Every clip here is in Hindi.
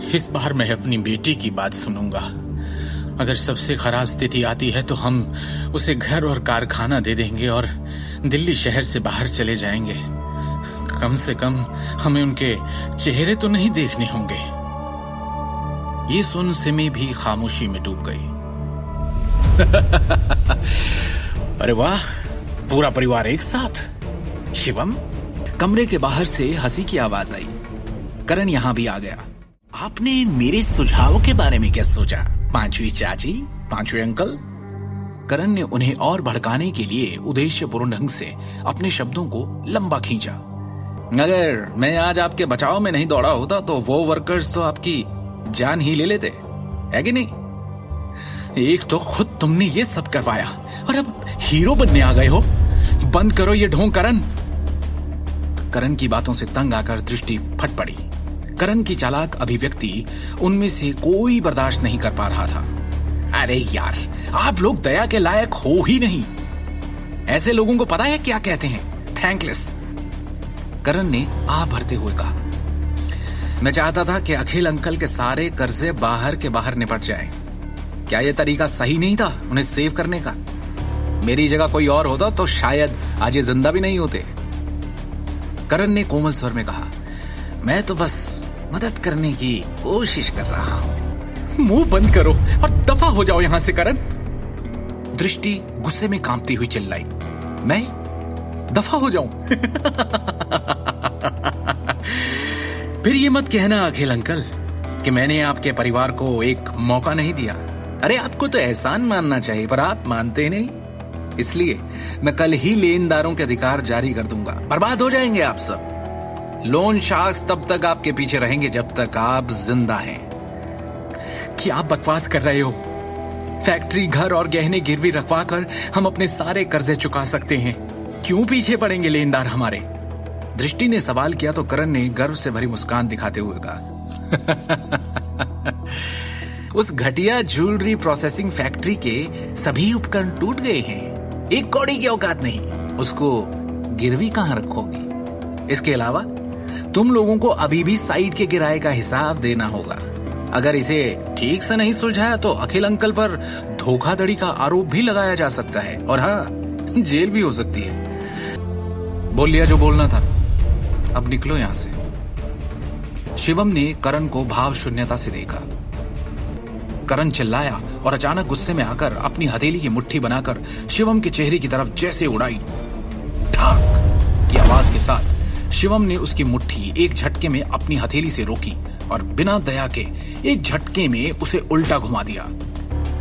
इस बार मैं अपनी बेटी की बात सुनूंगा। अगर सबसे खराब स्थिति आती है तो हम उसे घर और कारखाना दे देंगे और दिल्ली शहर से बाहर चले जाएंगे। कम से कम हमें उनके चेहरे तो नहीं देखने होंगे। ये सुन सिमी भी खामोशी में डूब गई। अरे वाह, पूरा परिवार एक साथ। शिवम, कमरे के बाहर से हंसी की आवाज आई। करण यहां भी आ गया। आपने मेरे सुझाव के बारे में क्या सोचा, पांचवी चाची, पांचवे अंकल? करण ने उन्हें और भड़काने के लिए उद्देश्यपूर्ण ढंग से अपने शब्दों को लंबा खींचा। अगर मैं आज आपके बचाव में नहीं दौड़ा होता तो वो वर्कर्स तो आपकी जान ही ले लेते, है कि नहीं? एक तो खुद तुमने ये सब करवाया और अब हीरो बनने आ गए हो। बंद करो ये ढोंग करण। करण की बातों से तंग आकर दृष्टि फट पड़ी। करण की चालाक अभिव्यक्ति उनमें से कोई बर्दाश्त नहीं कर पा रहा था। अरे यार, आप लोग दया के लायक हो ही नहीं। ऐसे लोगों को पता है क्या कहते हैं? थैंकलेस। करण ने आ भरते हुए कहा, मैं चाहता था कि अखिल अंकल के सारे कर्जे बाहर के बाहर निपट जाएं। क्या यह तरीका सही नहीं था उन्हें सेव करने का? मेरी जगह कोई और होता तो शायद आज ये जिंदा भी नहीं होते। करण ने कोमल स्वर में कहा, मैं तो बस मदद करने की कोशिश कर रहा हूं। मुंह बंद करो और दफा हो जाओ यहां से करण। दृष्टि गुस्से में कांपती हुई चिल्लाई, मैं दफा हो जाऊं? फिर ये मत कहना अखिल अंकल कि मैंने आपके परिवार को एक मौका नहीं दिया। अरे आपको तो एहसान मानना चाहिए, पर आप मानते नहीं। इसलिए मैं कल ही लेनदारों के अधिकार जारी कर दूंगा। बर्बाद हो जाएंगे आप सब। लोन शार्क्स तब तक आपके पीछे रहेंगे जब तक आप जिंदा हैं। क्या आप बकवास कर रहे हो? फैक्ट्री, घर और गहने गिरवी रखवा कर हम अपने सारे कर्जे चुका सकते हैं। क्यों पीछे पड़ेंगे लेनदार हमारे? दृष्टि ने सवाल किया तो करण ने गर्व से भरी मुस्कान दिखाते हुए कहा, उस घटिया ज्वेलरी प्रोसेसिंग फैक्ट्री के सभी उपकरण टूट गए हैं। एक कौड़ी की औकात नहीं, उसको गिरवी कहां रखोगे? इसके अलावा तुम लोगों को अभी भी साइट के किराए का हिसाब देना होगा। अगर इसे ठीक से नहीं सुलझाया तो अखिल अंकल पर धोखाधड़ी का आरोप भी लगाया जा सकता है और हाँ, जेल भी हो सकती है। बोल लिया जो बोलना था, अब निकलो यहां से। शिवम ने करण को भाव शून्यता से देखा। करण चिल्लाया और अचानक गुस्से में आकर अपनी हथेली की मुट्ठी बनाकर शिवम के चेहरे की तरफ जैसे उड़ाई। ठाक की आवाज के साथ शिवम ने उसकी मुट्ठी एक झटके में अपनी हथेली से रोकी और बिना दया के एक झटके में उसे उल्टा घुमा दिया।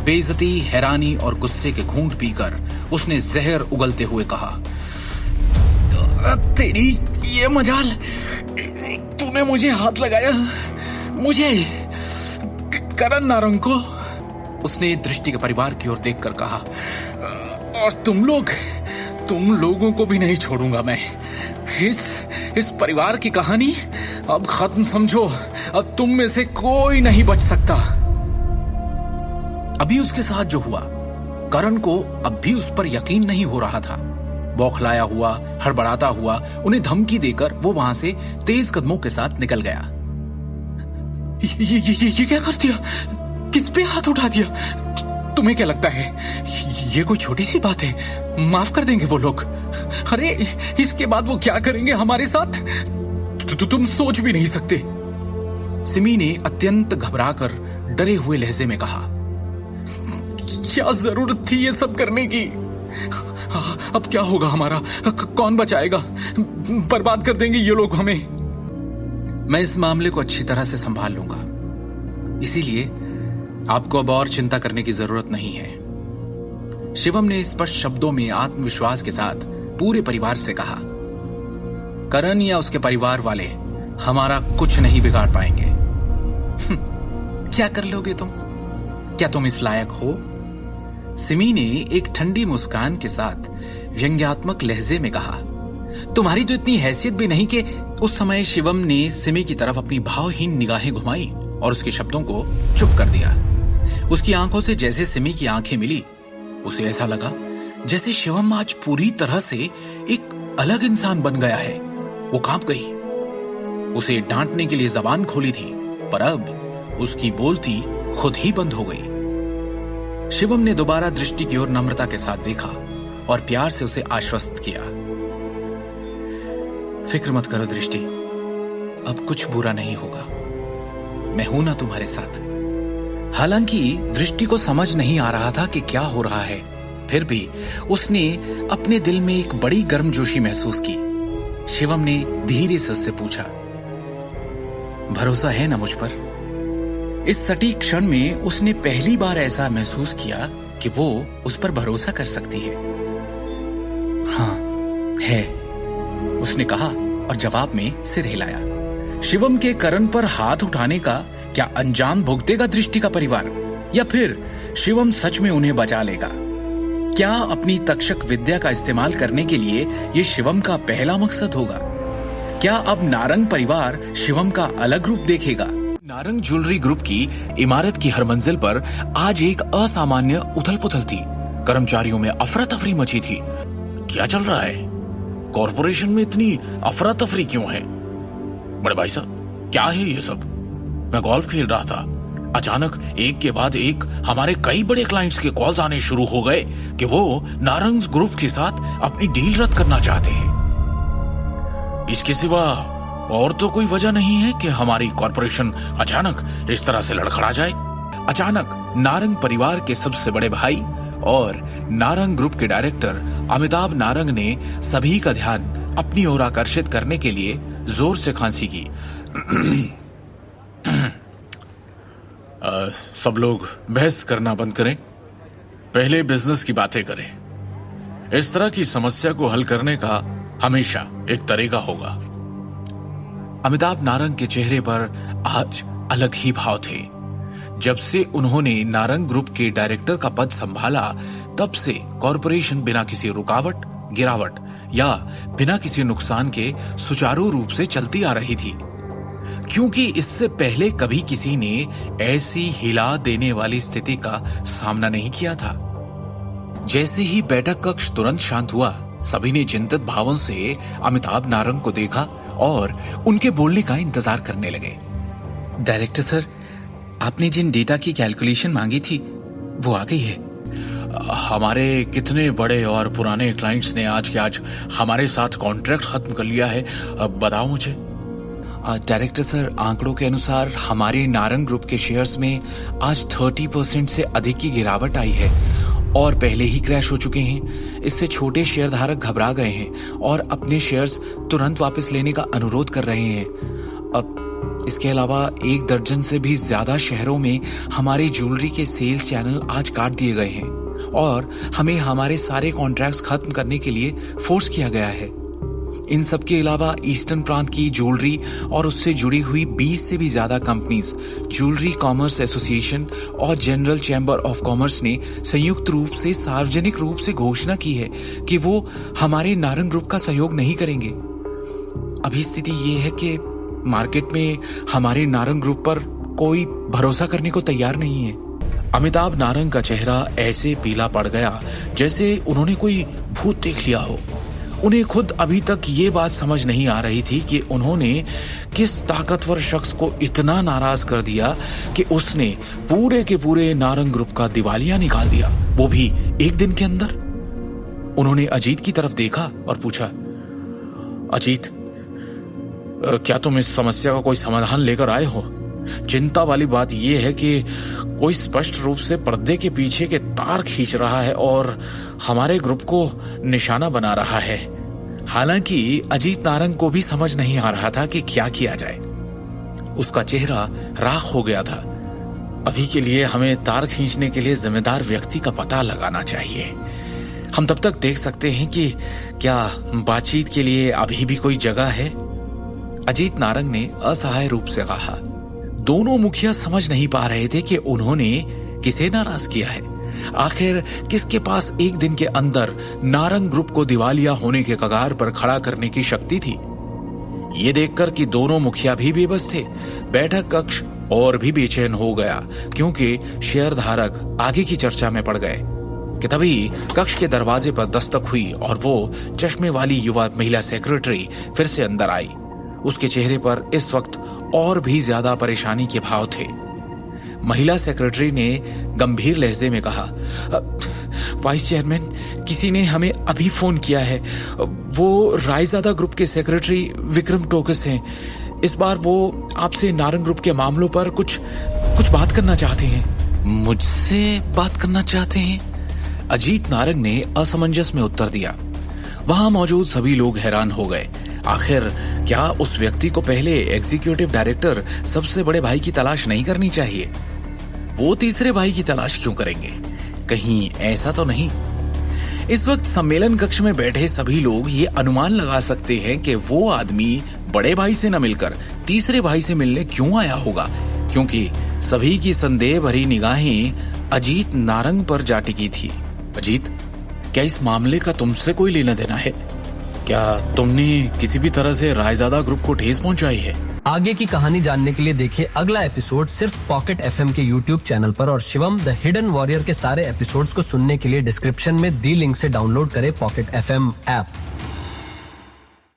बेइज्जती, हैरानी और गुस्से के घूंट पीकर उसने जहर उगलते हुए कहा, तेरी ये मजाल, तूने मुझे हाथ लगाया, मुझे, करण नारंग को। उसने दृष्टि के परिवार की ओर देखकर कहा, और तुम लोगों को भी नहीं छोड़ूंगा मैं। इस परिवार की कहानी अब खत्म समझो। अब तुम में से कोई नहीं बच सकता। अभी उसके साथ जो हुआ, करण को अब भी उस पर यकीन नहीं हो रहा था। बौखलाया हुआ, हड़बड़ाता हुआ उन्हें धमकी देकर वो वहां से तेज कदमों के साथ निकल गया। ये क्या कर दिया? किस पे हाथ उठा दिया? तुम्हें क्या लगता है ये कोई छोटी सी बात है? माफ कर देंगे वो लोग। अरे इसके बाद वो क्या करेंगे हमारे साथ तुम सोच भी नहीं सकते। सिमी ने अत्यंत घबराकर डरे हुए लहजे में कहा, क्या जरूरत थी ये सब करने की? अब क्या होगा हमारा? कौन बचाएगा? बर्बाद कर देंगे ये लोग हमें। मैं इस मामले को अच्छी तरह से संभाल लूंगा, इसीलिए आपको अब और चिंता करने की जरूरत नहीं है। शिवम ने स्पष्ट शब्दों में आत्मविश्वास के साथ पूरे परिवार से कहा, करण या उसके परिवार वाले हमारा कुछ नहीं बिगाड़ पाएंगे। क्या कर लोगे तुम? क्या तुम इस लायक हो? सिमी ने एक ठंडी मुस्कान के साथ व्यंग्यात्मक लहजे में कहा, तुम्हारी तो इतनी हैसियत भी नहीं कि। उस समय शिवम ने सिमी की तरफ अपनी भावहीन निगाहें घुमाई और उसके शब्दों को चुप कर दिया। उसकी आंखों से जैसे सिमी की आंखें मिली, उसे ऐसा लगा जैसे शिवम आज पूरी तरह से एक अलग इंसान बन गया है। वो कांप गई। उसे डांटने के लिए जबान खोली थी, पर अब उसकी बोलती खुद ही बंद हो गई। शिवम ने दोबारा दृष्टि की ओर नम्रता के साथ देखा और प्यार से उसे आश्वस्त किया। फिक्र मत करो दृष्टि, अब कुछ बुरा नहीं होगा, मैं हूं ना तुम्हारे साथ। हालांकि दृष्टि को समझ नहीं आ रहा था कि क्या हो रहा है, फिर भी उसने अपने दिल में एक बड़ी गर्मजोशी महसूस की। शिवम ने धीरे से उससे पूछा, भरोसा है ना मुझ पर? इस सटीक क्षण में उसने पहली बार ऐसा महसूस किया कि वो उस पर भरोसा कर सकती है। हाँ है, उसने कहा और जवाब में सिर हिलाया। शिवम के करण पर हाथ उठाने का क्या अंजाम भुगतेगा दृष्टि का परिवार, या फिर शिवम सच में उन्हें बचा लेगा? क्या अपनी तक्षक विद्या का इस्तेमाल करने के लिए यह शिवम का पहला मकसद होगा? क्या अब नारंग परिवार शिवम का अलग रूप देखेगा? नारंग ज्वेलरी ग्रुप की इमारत की हर मंजिल पर आज एक असामान्य उथल पुथल थी। कर्मचारियों में अफरा तफरी मची थी। क्या चल रहा है? कॉर्पोरेशन में इतनी अफरा तफरी क्यों है? बड़े भाई साहब, क्या है ये सब? मैं गोल्फ खेल रहा था, अचानक एक के बाद एक हमारे कई बड़े क्लाइंट्स के कॉल्स आने शुरू हो गए कि वो नारंग ग्रुप के साथ अपनी डील रद्द करना चाहते हैं। इसके सिवा और तो कोई वजह नहीं है कि हमारी कॉर्पोरेशन अचानक इस तरह से लड़खड़ा जाए। अचानक नारंग परिवार के सबसे बड़े भाई और नारंग ग्रुप के डायरेक्टर अमिताभ नारंग ने सभी का ध्यान अपनी ओर आकर्षित करने के लिए जोर से खांसी की। सब लोग बहस करना बंद करें, पहले बिजनेस की बातें करें। इस तरह की समस्या को हल करने का हमेशा एक तरीका होगा। अमिताभ नारंग के चेहरे पर आज अलग ही भाव थे। जब से उन्होंने नारंग ग्रुप के डायरेक्टर का पद संभाला, तब से कॉर्पोरेशन बिना किसी रुकावट, गिरावट या बिना किसी नुकसान के सुचारू रूप से चलती आ रही थी, क्योंकि इससे पहले कभी किसी ने ऐसी हिला देने वाली स्थिति का सामना नहीं किया था। जैसे ही बैठक कक्ष तुरंत शांत हुआ, सभी ने चिंतित भावों से अमिताभ नारंग को देखा और उनके बोलने का इंतजार करने लगे। डायरेक्टर सर, आपने जिन डेटा की कैलकुलेशन मांगी थी वो आ गई है। हमारे कितने बड़े और पुराने क्लाइंट्स ने आज के आज हमारे साथ कॉन्ट्रैक्ट खत्म कर लिया है, अब बताओ मुझे। डायरेक्टर सर, आंकड़ों के अनुसार हमारे नारंग ग्रुप के शेयर्स में आज 30% से अधिक की गिरावट आई है और पहले ही क्रैश हो चुके हैं। इससे छोटे शेयर धारक घबरा गए हैं और अपने शेयर्स तुरंत वापस लेने का अनुरोध कर रहे हैं। अब इसके अलावा 1 दर्जन से भी ज्यादा शहरों में हमारे ज्वेलरी के सेल्स चैनल आज काट दिए गए हैं और हमें हमारे सारे कॉन्ट्रैक्ट्स खत्म करने के लिए फोर्स किया गया है। इन सब के अलावा ईस्टर्न प्रांत की ज्वेलरी और उससे जुड़ी हुई 20 से भी ज्यादा कंपनीज, ज्वेलरी कॉमर्स एसोसिएशन और जनरल चैम्बर ऑफ कॉमर्स ने संयुक्त रूप से सार्वजनिक रूप से घोषणा की है कि वो हमारे नारंग ग्रुप का सहयोग नहीं करेंगे। अभी स्थिति ये है कि मार्केट में हमारे नारंग ग्रुप पर कोई भरोसा करने को तैयार नहीं है। अमिताभ नारंग का चेहरा ऐसे पीला पड़ गया जैसे उन्होंने कोई भूत देख लिया हो। उन्हें खुद अभी तक ये बात समझ नहीं आ रही थी कि उन्होंने किस ताकतवर शख्स को इतना नाराज कर दिया कि उसने पूरे के पूरे नारंग ग्रुप का दिवालिया निकाल दिया, वो भी एक दिन के अंदर। उन्होंने अजीत की तरफ देखा और पूछा, अजीत, क्या तुम इस समस्या का कोई समाधान लेकर आए हो? चिंता वाली बात यह है कि कोई स्पष्ट रूप से पर्दे के पीछे के तार खींच रहा है और हमारे ग्रुप को निशाना बना रहा है। हालांकि अजीत नारंग को भी समझ नहीं आ रहा था कि क्या किया जाए। उसका चेहरा राख हो गया था। अभी के लिए हमें तार खींचने के लिए जिम्मेदार व्यक्ति का पता लगाना चाहिए। हम तब तक देख सकते हैं कि क्या बातचीत के लिए अभी भी कोई जगह है। अजीत नारंग ने असहाय रूप से कहा। दोनों मुखिया समझ नहीं पा रहे थे कि उन्होंने किसे नाराज किया है। आखिर किसके पास एक दिन के अंदर नारंग ग्रुप को दिवालिया होने के कगार पर खड़ा करने की शक्ति थी। ये देखकर कि दोनों मुखिया भी बेबस थे, बैठक कक्ष और भी बेचैन हो गया, क्योंकि शेयर धारक आगे की चर्चा में पड़ गए कि तभी कक्ष के दरवाजे पर दस्तक हुई और वो चश्मे वाली युवा महिला सेक्रेटरी फिर से अंदर आई। उसके चेहरे पर इस वक्त और भी ज्यादा परेशानी के भाव थे। महिला सेक्रेटरी ने गंभीर लहजे में कहा, वाइस चेयरमैन, किसी ने हमें अभी फोन किया है। वो रायजादा ग्रुप के सेक्रेटरी विक्रम टोकस हैं। इस बार वो आपसे नारंग ग्रुप के मामलों पर कुछ बात करना चाहते हैं। मुझसे बात करना चाहते हैं? अजीत नारंग ने असमंजस में उत्तर दिया। वहां मौजूद सभी लोग हैरान हो गए। आखिर क्या उस व्यक्ति को पहले एग्जीक्यूटिव डायरेक्टर सबसे बड़े भाई की तलाश नहीं करनी चाहिए? वो तीसरे भाई की तलाश क्यों करेंगे? कहीं ऐसा तो नहीं? इस वक्त सम्मेलन कक्ष में बैठे सभी लोग ये अनुमान लगा सकते हैं कि वो आदमी बड़े भाई से न मिलकर तीसरे भाई से मिलने क्यों आया होगा, क्योंकि सभी की संदेह भरी निगाहें अजीत नारंग पर जा टिकी थी। अजीत, क्या इस मामले का तुमसे कोई लेना देना है? क्या तुमने किसी भी तरह से रायजादा ग्रुप को ठेस पहुंचाई है? आगे की कहानी जानने के लिए देखिए अगला एपिसोड सिर्फ पॉकेट एफएम के यूट्यूब चैनल पर, और शिवम द हिडन वॉरियर के सारे एपिसोड्स को सुनने के लिए डिस्क्रिप्शन में दी लिंक से डाउनलोड करें पॉकेट एफएम ऐप।